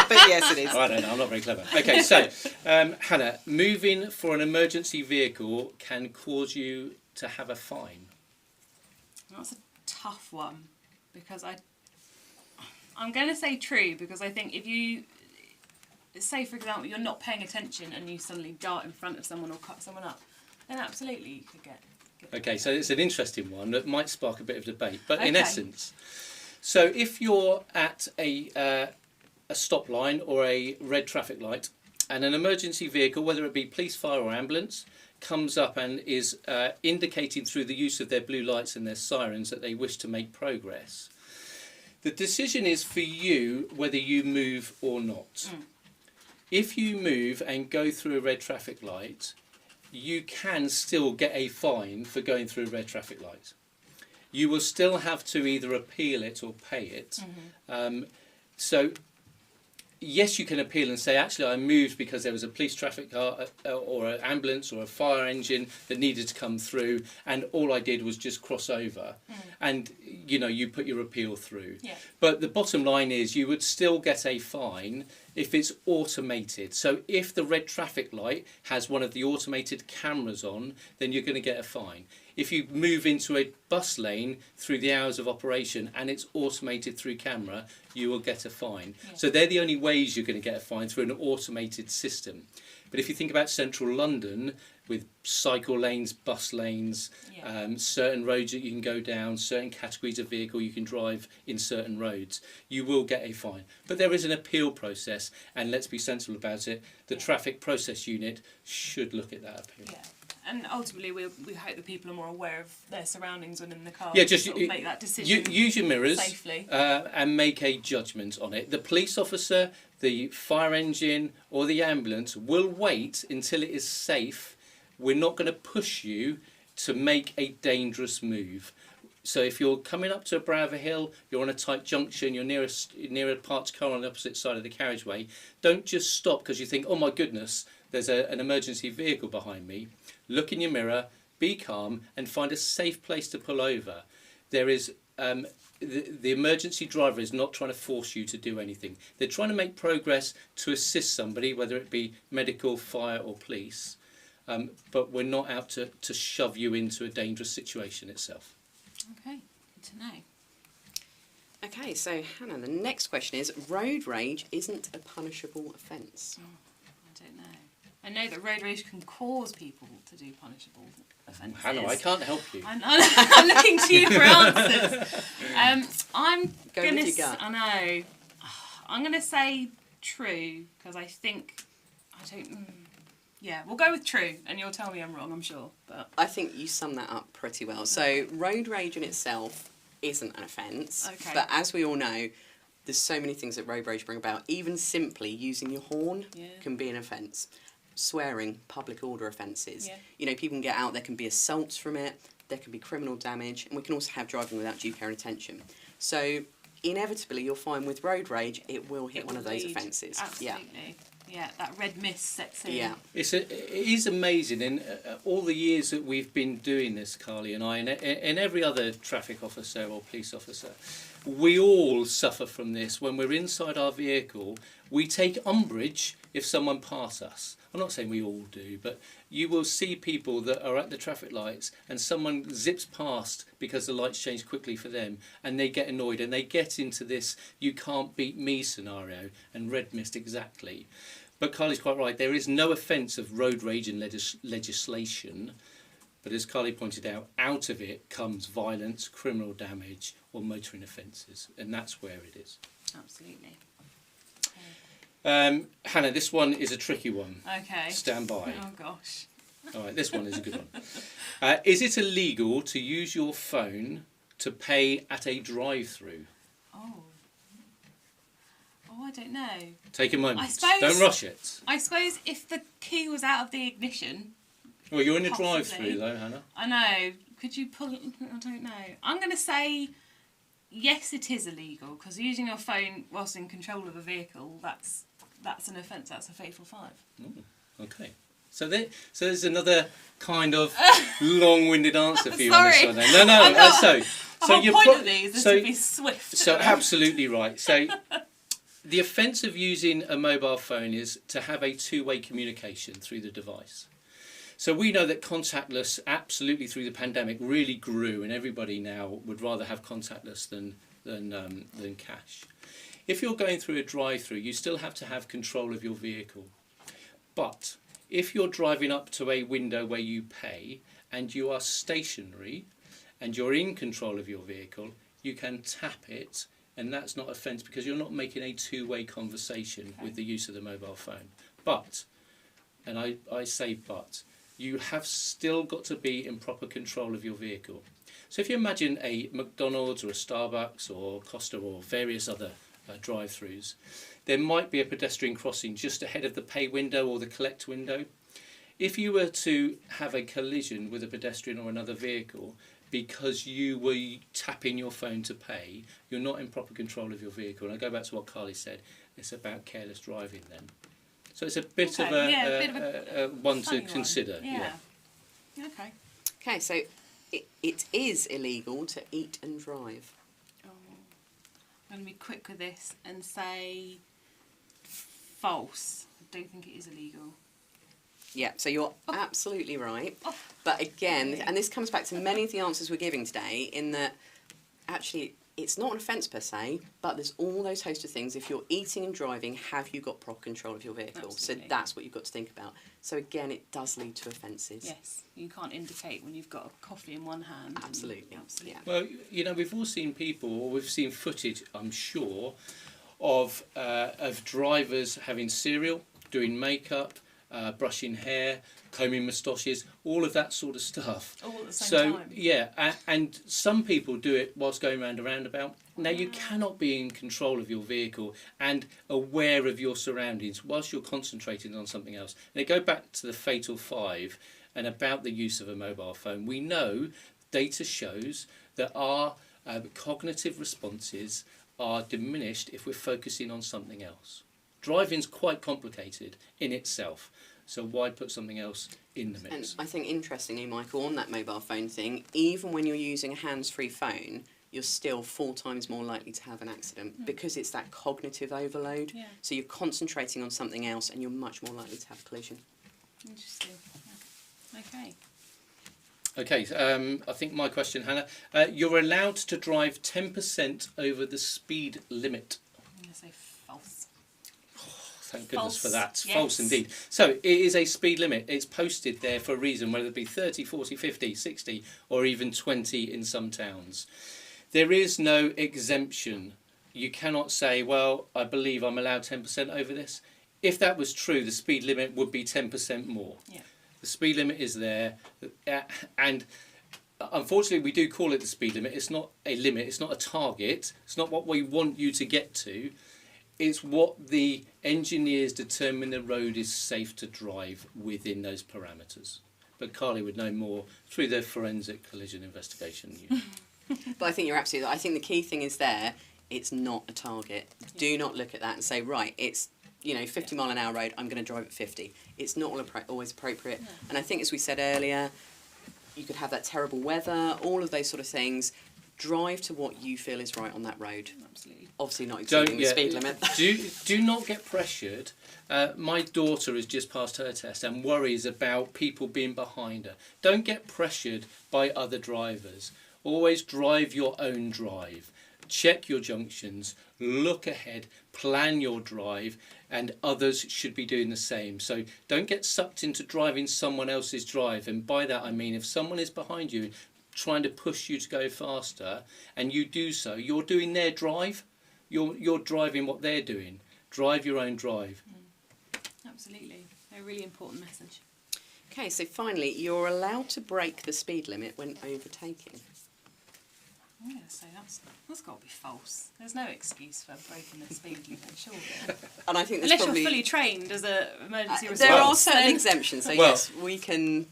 C: but yes, it is.
B: I don't know, I'm not very clever. Okay, so, Hannah, moving for an emergency vehicle can cause you to have a fine.
A: That's a tough one because I'm going to say true because I think if you, say for example, you're not paying attention and you suddenly dart in front of someone or cut someone up, then absolutely you could get
B: Okay, so it's an interesting one that might spark a bit of debate. But in essence, so if you're at a stop line or a red traffic light and an emergency vehicle, whether it be police, fire or ambulance, comes up and is indicating through the use of their blue lights and their sirens that they wish to make progress, the decision is for you whether you move or not. If you move and go through a red traffic light, you can still get a fine for going through a red traffic light. You will still have to either appeal it or pay it. So yes, you can appeal and say, actually, I moved because there was a police traffic car or an ambulance or a fire engine that needed to come through, and all I did was just cross over. And, you know, you put your appeal through. But the bottom line is you would still get a fine if it's automated. So if the red traffic light has one of the automated cameras on, then you're going to get a fine. If you move into a bus lane through the hours of operation and it's automated through camera, you will get a fine. So they're the only ways you're going to get a fine, through an automated system. But if you think about central London, with cycle lanes, bus lanes, certain roads that you can go down, certain categories of vehicle you can drive in certain roads, you will get a fine. But there is an appeal process, and let's be sensible about it. The traffic process unit should look at that appeal.
A: And ultimately, we hope that people are more aware of their surroundings when in the car.
B: Just
A: sort of make that decision.
B: Use your mirrors
A: safely,
B: and make a judgment on it. The police officer, the fire engine, or the ambulance will wait until it is safe. We're not going to push you to make a dangerous move. So if you're coming up to a brow of a hill, you're on a tight junction, you're near a parked car on the opposite side of the carriageway, don't just stop because you think, oh my goodness, there's an emergency vehicle behind me. Look in your mirror, be calm, and find a safe place to pull over. There is the emergency driver is not trying to force you to do anything. They're trying to make progress to assist somebody, whether it be medical, fire or police. But we're not out to shove you into a dangerous situation itself.
A: Okay, good to know.
C: Okay, so Hannah, the next question is, road rage isn't a punishable offence.
A: I don't know. I know that road rage can cause people to do punishable offences.
B: Hannah, I can't help you.
A: I'm looking to you for answers. I'm
C: going with your gut.
A: I know. I'm going to say true because I think I don't. Yeah, we'll go with true, and you'll tell me I'm wrong, I'm sure. But
C: I think you sum that up pretty well. So road rage in itself isn't an offence, but as we all know, there's so many things that road rage bring about. Even simply using your horn can be an offence. Swearing, public order offences. You know, people can get out, there can be assaults from it, there can be criminal damage, and we can also have driving without due care and attention. So inevitably you'll find with road rage it will hit one of those offences.
A: Absolutely. Yeah, that red mist sets in.
C: Yeah.
B: It is amazing, and all the years that we've been doing this, Carly and I, and every other traffic officer or police officer, we all suffer from this. When we're inside our vehicle, we take umbrage if someone passes us. I'm not saying we all do, but you will see people that are at the traffic lights and someone zips past because the lights change quickly for them, and they get annoyed and they get into this "you can't beat me" scenario, and red mist exactly. But Carly's quite right, there is no offence of road rage and legislation, but as Carly pointed out of it comes violence, criminal damage or motoring offences, and that's where it is.
A: Absolutely.
B: Hannah, this one is a tricky one.
A: Okay.
B: Stand by.
A: Oh gosh.
B: All right, this one is a good one. Is it illegal to use your phone to pay at a drive-through?
A: Oh, I don't know.
B: Take a moment.
A: I suppose-
B: Don't rush it.
A: I suppose if the key was out of the ignition.
B: Well, you're in a
A: Possibly.
B: drive-through though, Hannah.
A: I know. Could you pull? I don't know. I'm going to say yes, it is illegal, because using your phone whilst in control of a vehicle, that's an offence. That's a fateful 5.
B: Okay. So there's another kind of long-winded answer for you on this
A: Sorry.
B: one. Then. No.
A: I'm not-
B: So
A: The whole
B: you're
A: point of these is to be swift.
B: So absolutely right. So the offence of using a mobile phone is to have a two-way communication through the device. So we know that contactless, absolutely through the pandemic, really grew, and everybody now would rather have contactless than cash. If you're going through a drive-through, you still have to have control of your vehicle. But if you're driving up to a window where you pay and you are stationary and you're in control of your vehicle, you can tap it, and that's not offence because you're not making a two-way conversation with the use of the mobile phone. But, and I say but, you have still got to be in proper control of your vehicle. So if you imagine a McDonald's or a Starbucks or Costa or various other drive-throughs, there might be a pedestrian crossing just ahead of the pay window or the collect window. If you were to have a collision with a pedestrian or another vehicle because you were tapping your phone to pay, you're not in proper control of your vehicle. And I go back to what Carly said, it's about careless driving then. So it's a bit of a one to consider.
A: Yeah.
C: Okay, so it is illegal to eat and drive.
A: I'm going to be quick with this and say false. I don't think it is illegal.
C: Yeah, so you're absolutely right. But again, and this comes back to many of the answers we're giving today, in that actually it's not an offence per se, but there's all those host of things. If you're eating and driving, have you got proper control of your vehicle?
A: Absolutely.
C: So that's what you've got to think about. So again, it does lead to offences.
A: Yes, you can't indicate when you've got a coffee in one hand.
C: Absolutely.
A: Absolutely.
C: Yeah.
B: Well, you know, we've all seen people, or we've seen footage, I'm sure, of drivers having cereal, doing makeup, brushing hair, combing moustaches, all of that sort of stuff.
A: All at the same time.
B: Yeah, and some people do it whilst going round a roundabout. Now, you cannot be in control of your vehicle and aware of your surroundings whilst you're concentrating on something else. And they go back to the fatal 5 and about the use of a mobile phone. We know data shows that our cognitive responses are diminished if we're focusing on something else. Driving's quite complicated in itself, so why put something else in the mix?
C: And I think interestingly, Michael, on that mobile phone thing, even when you're using a hands-free phone, you're still 4 times more likely to have an accident because it's that cognitive overload.
A: Yeah.
C: So you're concentrating on something else and you're much more likely to have a collision.
A: Interesting. Yeah. Okay.
B: Okay, I think my question, Hannah. You're allowed to drive 10% over the speed limit.
A: I'm going to say false.
B: Thank goodness for
A: False,
B: that.
A: yes.
B: False indeed. So it is a speed limit. It's posted there for a reason, whether it be 30, 40, 50, 60 or even 20 in some towns. There is no exemption. You cannot say, well, I believe I'm allowed 10% over this. If that was true, the speed limit would be 10% more.
A: Yeah.
B: The speed limit is there, and unfortunately we do call it the speed limit. It's not a limit, it's not a target, it's not what we want you to get to. It's what the engineers determine the road is safe to drive within those parameters. But Carly would know more through the forensic collision investigation.
C: But I think you're absolutely right. I think the key thing is there, it's not a target. Yeah. Do not look at that and say, right, it's 50 mile an hour road, I'm going to drive at 50. It's not always appropriate. No. And I think, as we said earlier, you could have that terrible weather, all of those sort of things. Drive to what you feel is right on that road.
A: Absolutely.
C: Obviously not exceeding the speed limit.
B: do not get pressured. My daughter has just passed her test and worries about people being behind her. Don't get pressured by other drivers. Always drive your own drive. Check your junctions, look ahead, plan your drive, and others should be doing the same. So don't get sucked into driving someone else's drive. And by that I mean, if someone is behind you trying to push you to go faster and you do so, you're doing their drive. You're driving what they're doing. Drive your own drive.
A: Absolutely. A really important message.
C: Okay, so finally, you're allowed to break the speed limit when overtaking.
A: I'm going to say that's got to be false. There's no excuse for breaking the speed limit, surely.
C: And I think
A: unless you're fully trained as an emergency response.
C: There are certain exemptions, so yes, we can...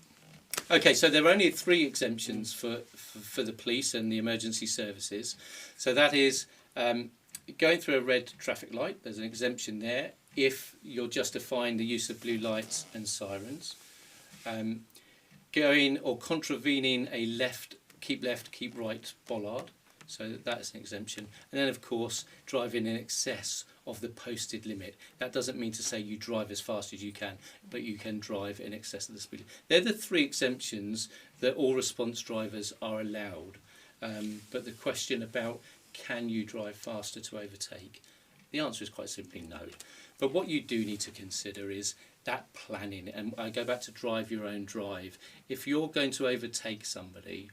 B: Okay, so there are only 3 exemptions for the police and the emergency services. So that is going through a red traffic light, there's an exemption there, if you're justifying the use of blue lights and sirens. Going or contravening a left, keep right bollard, so that's an exemption. And then, of course, driving in excess of the posted limit. That doesn't mean to say you drive as fast as you can, but you can drive in excess of the speed limit. They're the 3 exemptions that all response drivers are allowed. But the question about can you drive faster to overtake, the answer is quite simply no. But what you do need to consider is that planning, and I go back to drive your own drive. If you're going to overtake somebody,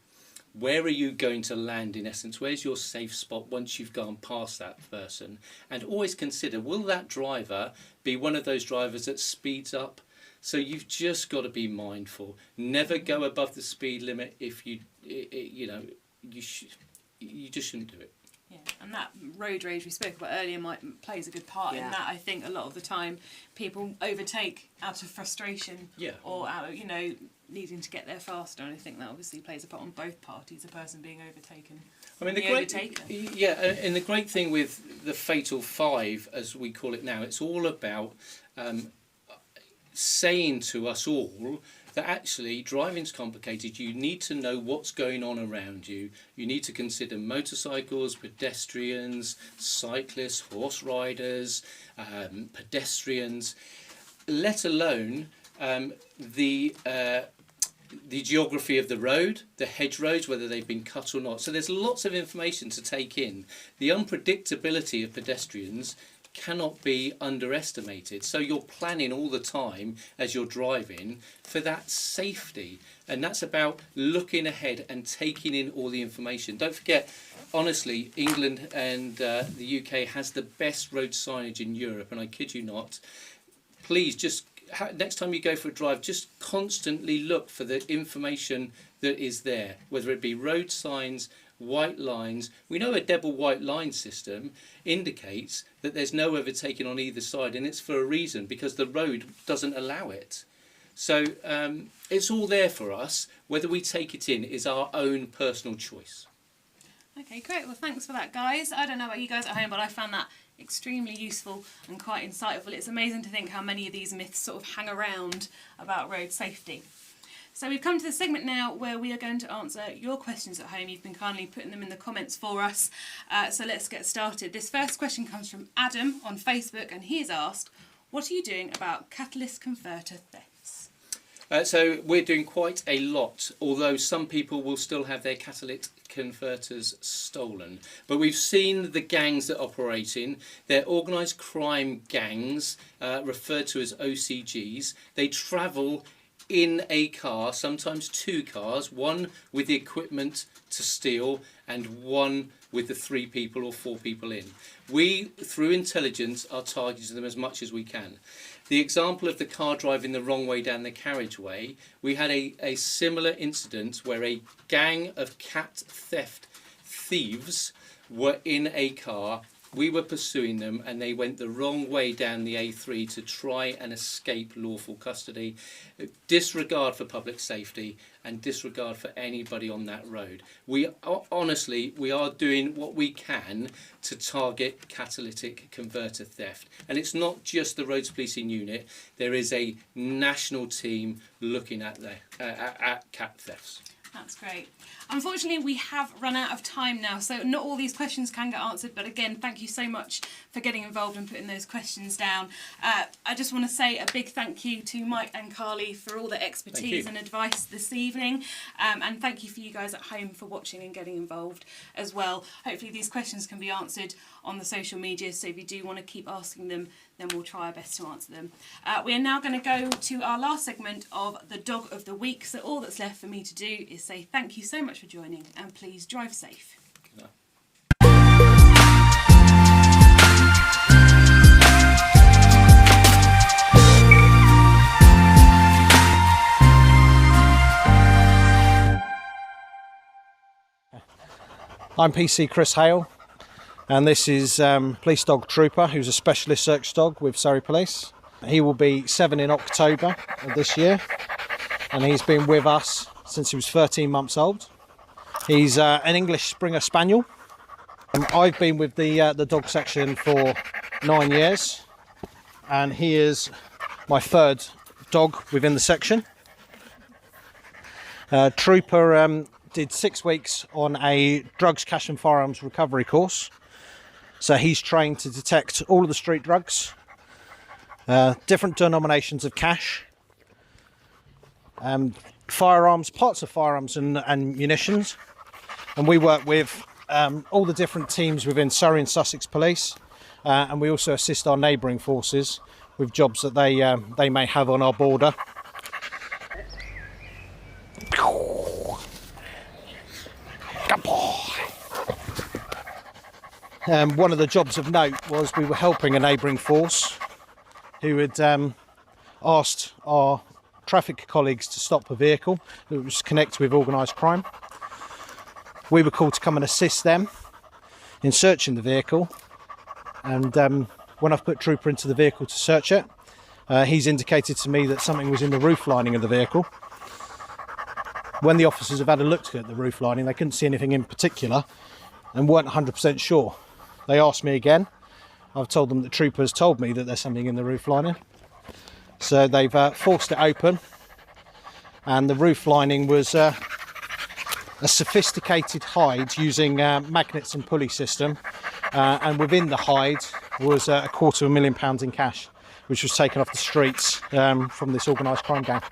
B: where are you going to land in essence? Where's your safe spot once you've gone past that person? And always consider, will that driver be one of those drivers that speeds up? So you've just got to be mindful. Never go above the speed limit if you just shouldn't do it.
A: Yeah, and that road rage we spoke about earlier plays a good part in that. I think a lot of the time people overtake out of frustration or out of, needing to get there faster, and I think that obviously plays a part on both parties, the person being overtaken.
B: I mean, and the great thing with the Fatal 5, as we call it now, it's all about saying to us all that actually driving's complicated. You need to know what's going on around you. You need to consider motorcycles, pedestrians, cyclists, horse riders, pedestrians, let alone the geography of the road, the hedgerows, whether they've been cut or not. So there's lots of information to take in. The unpredictability of pedestrians cannot be underestimated. So you're planning all the time as you're driving for that safety. And that's about looking ahead and taking in all the information. Don't forget, honestly, England and the UK has the best road signage in Europe, and I kid you not. Please just next time you go for a drive, just constantly look for the information that is there, whether it be road signs, white lines. We know a double white line system indicates that there's no overtaking on either side, and it's for a reason, because the road doesn't allow it. So it's all there for us. Whether we take it in is our own personal choice.
A: Okay, great. Well, thanks for that, guys. I don't know about you guys at home, but I found that extremely useful and quite insightful. It's amazing to think how many of these myths sort of hang around about road safety. So we've come to the segment now where we are going to answer your questions at home. You've been kindly putting them in the comments for us. So let's get started. This first question comes from Adam on Facebook, and he has asked, what are you doing about catalyst converter thefts?
B: So we're doing quite a lot, although some people will still have their catalytic converters stolen. But we've seen the gangs that are operating. They're organised crime gangs, referred to as OCGs. They travel in a car, sometimes 2 cars, one with the equipment to steal and one with the 3 people or 4 people in. We, through intelligence, are targeting them as much as we can. The example of the car driving the wrong way down the carriageway, we had a similar incident where a gang of cat theft thieves were in a car. We were pursuing them and they went the wrong way down the A3 to try and escape lawful custody. Disregard for public safety, and disregard for anybody on that road. We are doing what we can to target catalytic converter theft, and it's not just the roads policing unit. There is a national team looking at cat thefts.
A: That's great. Unfortunately, we have run out of time now, so not all these questions can get answered. But again, thank you so much for getting involved and putting those questions down. I just want to say a big thank you to Mike and Carly for all the expertise and advice this evening. And thank you for you guys at home for watching and getting involved as well. Hopefully these questions can be answered on the social media, so if you do want to keep asking them, then we'll try our best to answer them. We are now going to go to our last segment of the Dog of the Week. So all that's left for me to do is say thank you so much for joining, and please drive safe.
J: I'm PC Chris Hale, and this is Police Dog Trooper, who's a specialist search dog with Surrey Police. He will be 7 in October of this year, and he's been with us since he was 13 months old. He's an English Springer Spaniel. I've been with the dog section for 9 years, and he is my 3rd dog within the section. Trooper did 6 weeks on a drugs, cash and firearms recovery course. So he's trained to detect all of the street drugs, different denominations of cash, firearms, parts of firearms and munitions. And we work with all the different teams within Surrey and Sussex Police, and we also assist our neighbouring forces with jobs that they may have on our border. One of the jobs of note was we were helping a neighbouring force who had asked our traffic colleagues to stop a vehicle that was connected with organised crime. We were called to come and assist them in searching the vehicle, and when I've put Trooper into the vehicle to search it, he's indicated to me that something was in the roof lining of the vehicle. When the officers have had a look at the roof lining, they couldn't see anything in particular and weren't 100% sure. They asked me again. I've told them that Trooper has told me that there's something in the roof lining. So they've forced it open, and the roof lining was a sophisticated hide using magnets and pulley system, and within the hide was £250,000 in cash, which was taken off the streets from this organised crime gang.